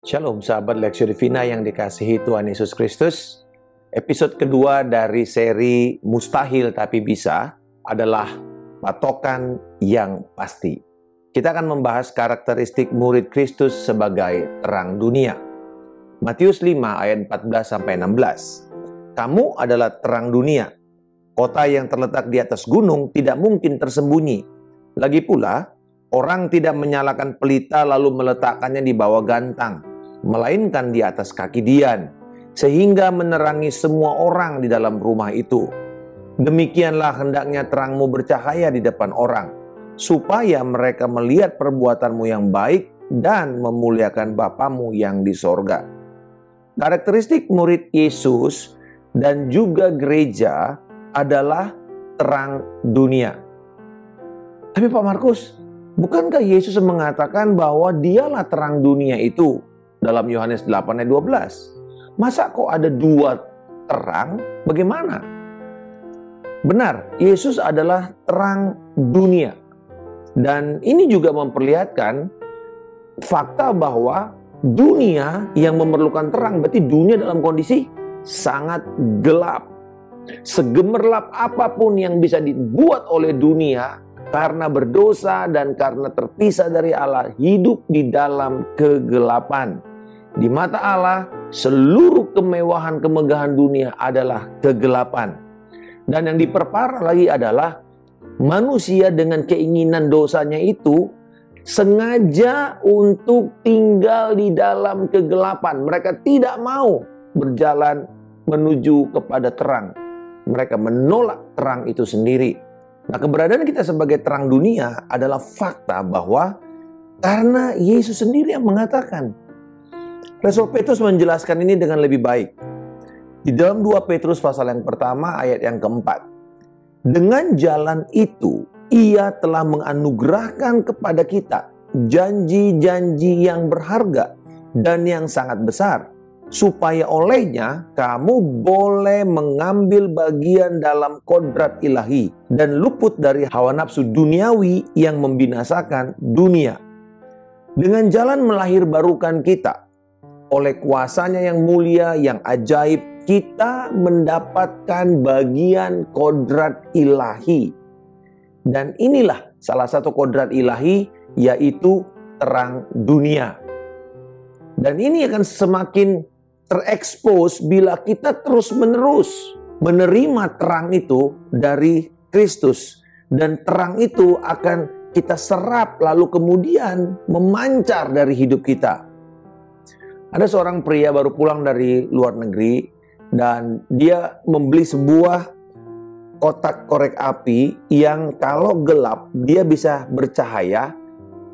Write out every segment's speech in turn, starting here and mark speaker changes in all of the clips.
Speaker 1: Shalom sahabat Lexio Divina yang dikasihi Tuhan Yesus Kristus. Episode kedua dari seri Mustahil Tapi Bisa adalah patokan yang pasti. Kita akan membahas karakteristik murid Kristus sebagai terang dunia. Matius 5 ayat 14-16. Kamu adalah terang dunia. Kota yang terletak di atas gunung tidak mungkin tersembunyi. Lagi pula, orang tidak menyalakan pelita lalu meletakkannya di bawah gantang, melainkan di atas kaki dian, sehingga menerangi semua orang di dalam rumah itu. Demikianlah hendaknya terangmu bercahaya di depan orang, supaya mereka melihat perbuatanmu yang baik dan memuliakan Bapamu yang di sorga. Karakteristik murid Yesus dan juga gereja adalah terang dunia. Tapi Pak Markus, bukankah Yesus mengatakan bahwa dialah terang dunia itu? Dalam Yohanes 8 ayat 12. Masa kok ada dua terang? Bagaimana? Benar, Yesus adalah terang dunia. Dan ini juga memperlihatkan fakta bahwa dunia yang memerlukan terang, berarti dunia dalam kondisi sangat gelap. Segemerlap apapun yang bisa dibuat oleh dunia, karena berdosa dan karena terpisah dari Allah, hidup di dalam kegelapan. Di mata Allah, seluruh kemewahan kemegahan dunia adalah kegelapan. Dan yang diperparah lagi adalah manusia dengan keinginan dosanya itu sengaja untuk tinggal di dalam kegelapan. Mereka tidak mau berjalan menuju kepada terang. Mereka menolak terang itu sendiri. Nah, keberadaan kita sebagai terang dunia adalah fakta bahwa karena Yesus sendiri yang mengatakan. Rasul Petrus menjelaskan ini dengan lebih baik. Di dalam 2 Petrus pasal yang pertama ayat yang keempat. Dengan jalan itu, Ia telah menganugerahkan kepada kita janji-janji yang berharga dan yang sangat besar, supaya olehnya kamu boleh mengambil bagian dalam kodrat ilahi dan luput dari hawa nafsu duniawi yang membinasakan dunia. Dengan jalan melahirbarukan kita oleh kuasanya yang mulia, yang ajaib, kita mendapatkan bagian kodrat ilahi. Dan inilah salah satu kodrat ilahi, yaitu terang dunia. Dan ini akan semakin terekspos bila kita terus-menerus menerima terang itu dari Kristus. Dan terang itu akan kita serap lalu kemudian memancar dari hidup kita. Ada seorang pria baru pulang dari luar negeri dan dia membeli sebuah kotak korek api yang kalau gelap dia bisa bercahaya,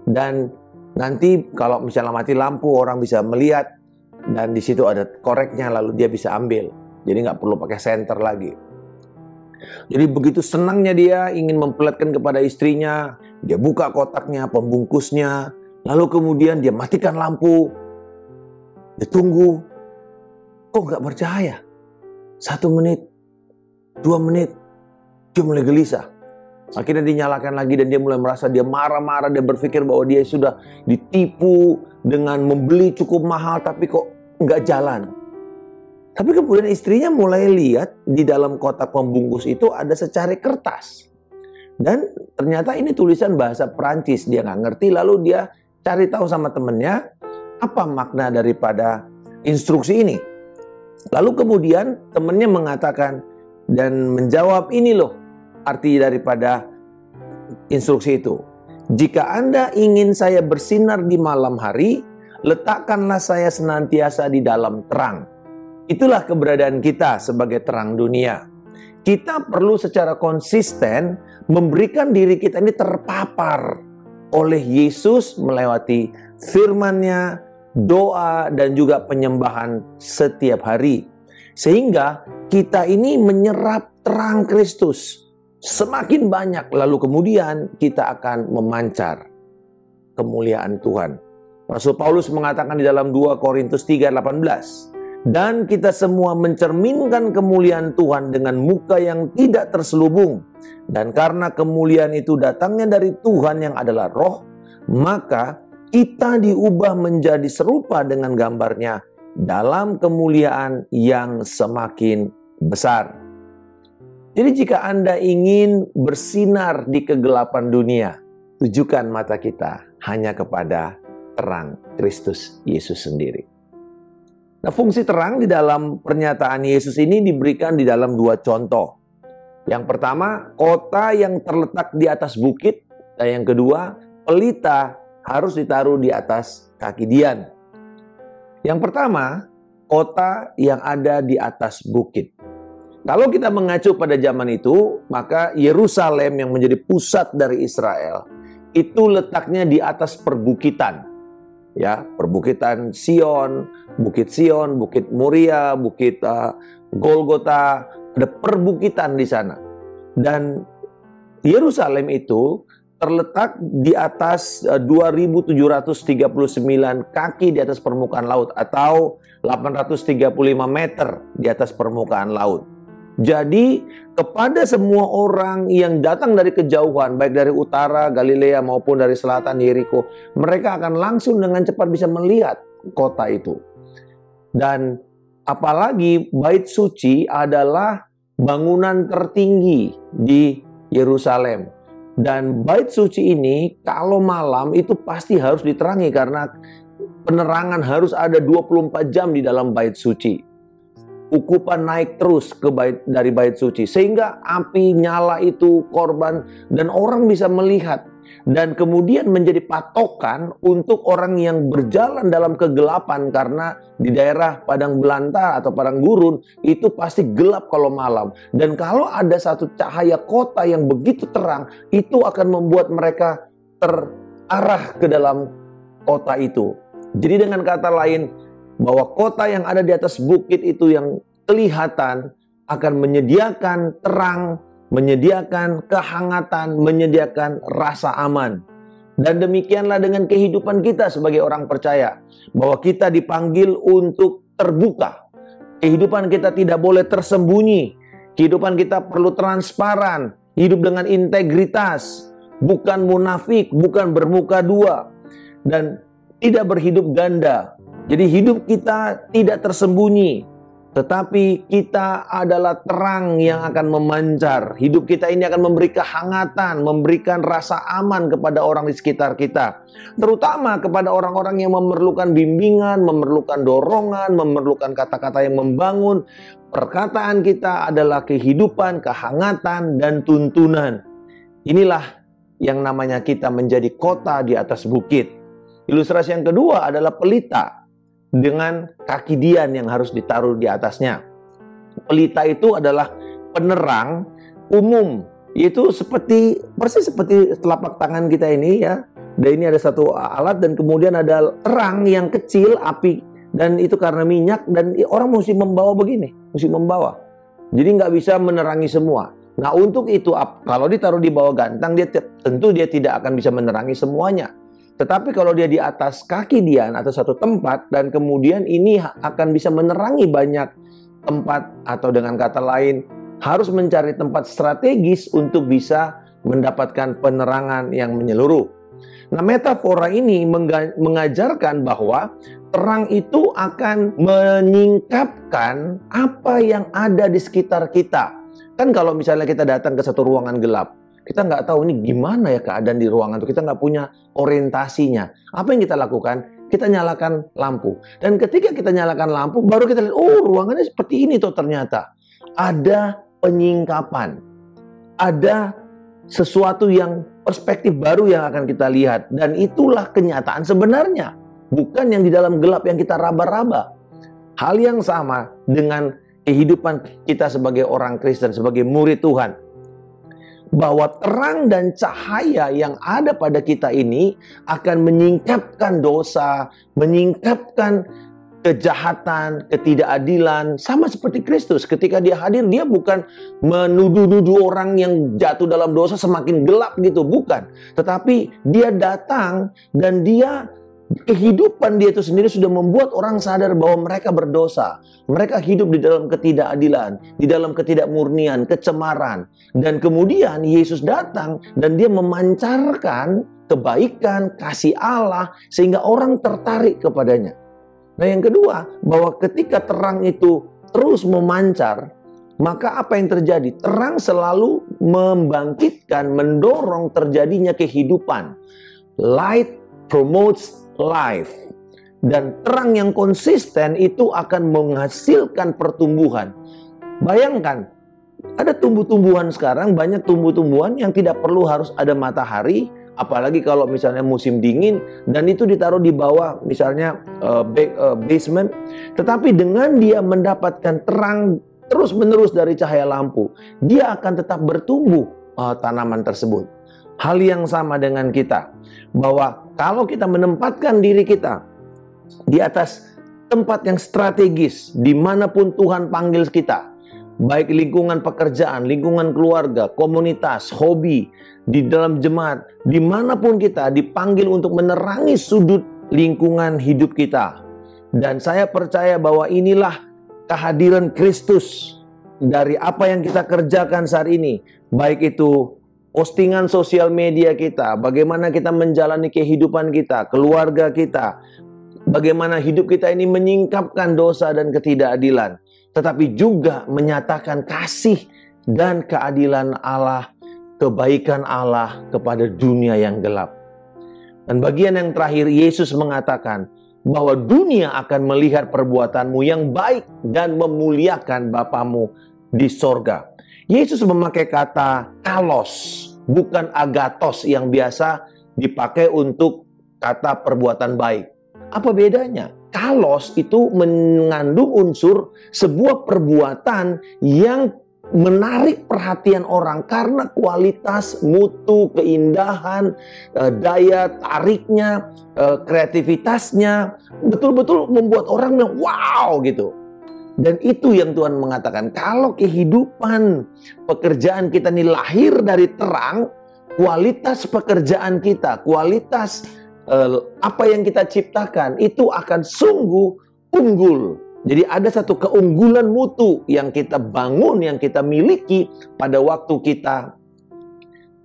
Speaker 1: dan nanti kalau misalnya mati lampu orang bisa melihat dan di situ ada koreknya lalu dia bisa ambil. Jadi nggak perlu pakai senter lagi. Jadi begitu senangnya dia ingin memperlihatkan kepada istrinya, dia buka kotaknya, pembungkusnya, lalu kemudian dia matikan lampu. Dia tunggu, kok nggak bercahaya? 1 menit, 2 menit, dia mulai gelisah. Akhirnya dinyalakan lagi dan dia mulai merasa dia marah-marah. Dia berpikir bahwa dia sudah ditipu dengan membeli cukup mahal tapi kok nggak jalan. Tapi kemudian istrinya mulai lihat di dalam kotak pembungkus itu ada secari kertas. Dan ternyata ini tulisan bahasa Perancis. Dia nggak ngerti, lalu dia cari tahu sama temennya apa makna daripada instruksi ini. Lalu kemudian temannya mengatakan dan menjawab, ini loh arti daripada instruksi itu. Jika Anda ingin saya bersinar di malam hari, letakkanlah saya senantiasa di dalam terang. Itulah keberadaan kita sebagai terang dunia. Kita perlu secara konsisten memberikan diri kita ini terpapar oleh Yesus melewati firman-Nya, doa, dan juga penyembahan setiap hari. Sehingga kita ini menyerap terang Kristus semakin banyak, lalu kemudian kita akan memancar kemuliaan Tuhan. Rasul Paulus mengatakan di dalam 2 Korintus 3:18, dan kita semua mencerminkan kemuliaan Tuhan dengan muka yang tidak terselubung. Dan karena kemuliaan itu datangnya dari Tuhan yang adalah Roh, maka kita diubah menjadi serupa dengan gambarnya dalam kemuliaan yang semakin besar. Jadi jika Anda ingin bersinar di kegelapan dunia, tujukan mata kita hanya kepada terang Kristus Yesus sendiri. Nah, fungsi terang di dalam pernyataan Yesus ini diberikan di dalam dua contoh. Yang pertama, kota yang terletak di atas bukit. Dan yang kedua, pelita harus ditaruh di atas kaki Dian. Yang pertama, kota yang ada di atas bukit. Kalau kita mengacu pada zaman itu, maka Yerusalem yang menjadi pusat dari Israel, itu letaknya di atas perbukitan. Ya, perbukitan Sion, Bukit Sion, Bukit Moria, Bukit Golgota, ada perbukitan di sana. Dan Yerusalem itu terletak di atas 2.739 kaki di atas permukaan laut atau 835 meter di atas permukaan laut. Jadi kepada semua orang yang datang dari kejauhan, baik dari utara Galilea maupun dari selatan Yeriko, mereka akan langsung dengan cepat bisa melihat kota itu. Dan apalagi bait suci adalah bangunan tertinggi di Yerusalem. Dan bait suci ini kalau malam itu pasti harus diterangi karena penerangan harus ada 24 jam di dalam bait suci. Ukupan naik terus dari bait suci sehingga api nyala itu korban dan orang bisa melihat dan kemudian menjadi patokan untuk orang yang berjalan dalam kegelapan karena di daerah padang belantara atau padang gurun itu pasti gelap kalau malam, dan kalau ada satu cahaya kota yang begitu terang itu akan membuat mereka terarah ke dalam kota itu. Jadi dengan kata lain, bahwa kota yang ada di atas bukit itu yang kelihatan akan menyediakan terang, menyediakan kehangatan, menyediakan rasa aman. Dan demikianlah dengan kehidupan kita sebagai orang percaya, bahwa kita dipanggil untuk terbuka. Kehidupan kita tidak boleh tersembunyi. Kehidupan kita perlu transparan, hidup dengan integritas, bukan munafik, bukan bermuka dua, dan tidak berhidup ganda. Jadi hidup kita tidak tersembunyi, tetapi kita adalah terang yang akan memancar. Hidup kita ini akan memberi kehangatan, memberikan rasa aman kepada orang di sekitar kita. Terutama kepada orang-orang yang memerlukan bimbingan, memerlukan dorongan, memerlukan kata-kata yang membangun. Perkataan kita adalah kehidupan, kehangatan, dan tuntunan. Inilah yang namanya kita menjadi kota di atas bukit. Ilustrasi yang kedua adalah pelita dengan kaki Dian yang harus ditaruh di atasnya. Pelita itu adalah penerang umum, yaitu persis seperti telapak tangan kita ini ya. Dan ini ada satu alat dan kemudian ada terang yang kecil, api, dan itu karena minyak dan orang mesti membawa begini, mesti membawa. Jadi nggak bisa menerangi semua. Nah untuk itu kalau ditaruh di bawah gantang tentu dia tidak akan bisa menerangi semuanya. Tetapi kalau dia di atas kaki Dian atau satu tempat dan kemudian ini akan bisa menerangi banyak tempat, atau dengan kata lain harus mencari tempat strategis untuk bisa mendapatkan penerangan yang menyeluruh. Nah, metafora ini mengajarkan bahwa terang itu akan menyingkapkan apa yang ada di sekitar kita. Kan kalau misalnya kita datang ke satu ruangan gelap, kita nggak tahu ini gimana ya keadaan di ruangan itu. Kita nggak punya orientasinya. Apa yang kita lakukan? Kita nyalakan lampu. Dan ketika kita nyalakan lampu, baru kita lihat, oh ruangannya seperti ini tuh ternyata. Ada penyingkapan. Ada sesuatu yang perspektif baru yang akan kita lihat. Dan itulah kenyataan sebenarnya. Bukan yang di dalam gelap yang kita raba-raba. Hal yang sama dengan kehidupan kita sebagai orang Kristen, sebagai murid Tuhan. Bahwa terang dan cahaya yang ada pada kita ini akan menyingkapkan dosa, menyingkapkan kejahatan, ketidakadilan. Sama seperti Kristus, ketika dia hadir, dia bukan menuduh-nuduh orang yang jatuh dalam dosa semakin gelap gitu, bukan. Tetapi dia datang dan dia Kehidupan dia itu sendiri sudah membuat orang sadar bahwa mereka berdosa. Mereka hidup di dalam ketidakadilan, di dalam ketidakmurnian, kecemaran. Dan kemudian Yesus datang dan dia memancarkan kebaikan, kasih Allah, sehingga orang tertarik kepadanya. Nah, yang kedua, bahwa ketika terang itu terus memancar, maka apa yang terjadi? Terang selalu membangkitkan, mendorong terjadinya kehidupan. Light promotes life. Dan terang yang konsisten itu akan menghasilkan pertumbuhan. Bayangkan, ada tumbuh-tumbuhan sekarang, banyak tumbuh-tumbuhan yang tidak perlu harus ada matahari, apalagi kalau misalnya musim dingin, dan itu ditaruh di bawah misalnya basement. Tetapi dengan dia mendapatkan terang terus-menerus dari cahaya lampu, dia akan tetap bertumbuh tanaman tersebut. Hal yang sama dengan kita, bahwa kalau kita menempatkan diri kita di atas tempat yang strategis, dimanapun Tuhan panggil kita, baik lingkungan pekerjaan, lingkungan keluarga, komunitas, hobi, di dalam jemaat, dimanapun kita dipanggil untuk menerangi sudut lingkungan hidup kita. Dan saya percaya bahwa inilah kehadiran Kristus dari apa yang kita kerjakan saat ini, baik itu postingan sosial media kita, bagaimana kita menjalani kehidupan kita, keluarga kita, bagaimana hidup kita ini menyingkapkan dosa dan ketidakadilan, tetapi juga menyatakan kasih dan keadilan Allah, kebaikan Allah kepada dunia yang gelap. Dan bagian yang terakhir, Yesus mengatakan bahwa dunia akan melihat perbuatanmu yang baik dan memuliakan Bapamu di sorga. Yesus memakai kata kalos, bukan agatos yang biasa dipakai untuk kata perbuatan baik. Apa bedanya? Kalos itu mengandung unsur sebuah perbuatan yang menarik perhatian orang karena kualitas, mutu, keindahan, daya tariknya, kreativitasnya, betul-betul membuat orang bilang wow gitu. Dan itu yang Tuhan mengatakan, kalau kehidupan pekerjaan kita ini lahir dari terang, kualitas pekerjaan kita, kualitas apa yang kita ciptakan itu akan sungguh unggul. Jadi ada satu keunggulan mutu yang kita bangun, yang kita miliki pada waktu kita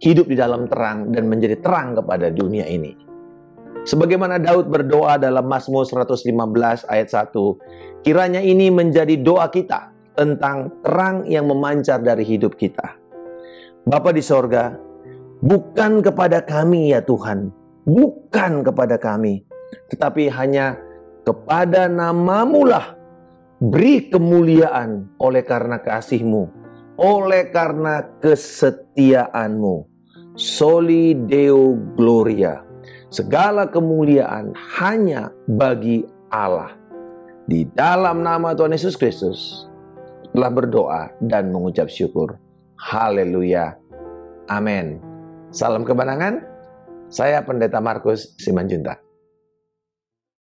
Speaker 1: hidup di dalam terang dan menjadi terang kepada dunia ini. Sebagaimana Daud berdoa dalam Mazmur 115 ayat 1, kiranya ini menjadi doa kita tentang terang yang memancar dari hidup kita. Bapa di sorga, bukan kepada kami ya Tuhan, bukan kepada kami, tetapi hanya kepada nama-Mu lah beri kemuliaan oleh karena kasih-Mu, oleh karena kesetiaan-Mu. Soli Deo Gloria. Segala kemuliaan hanya bagi Allah. Di dalam nama Tuhan Yesus Kristus telah berdoa dan mengucap syukur. Haleluya. Amin. Salam kemenangan. Saya Pendeta Markus Simanjuntak.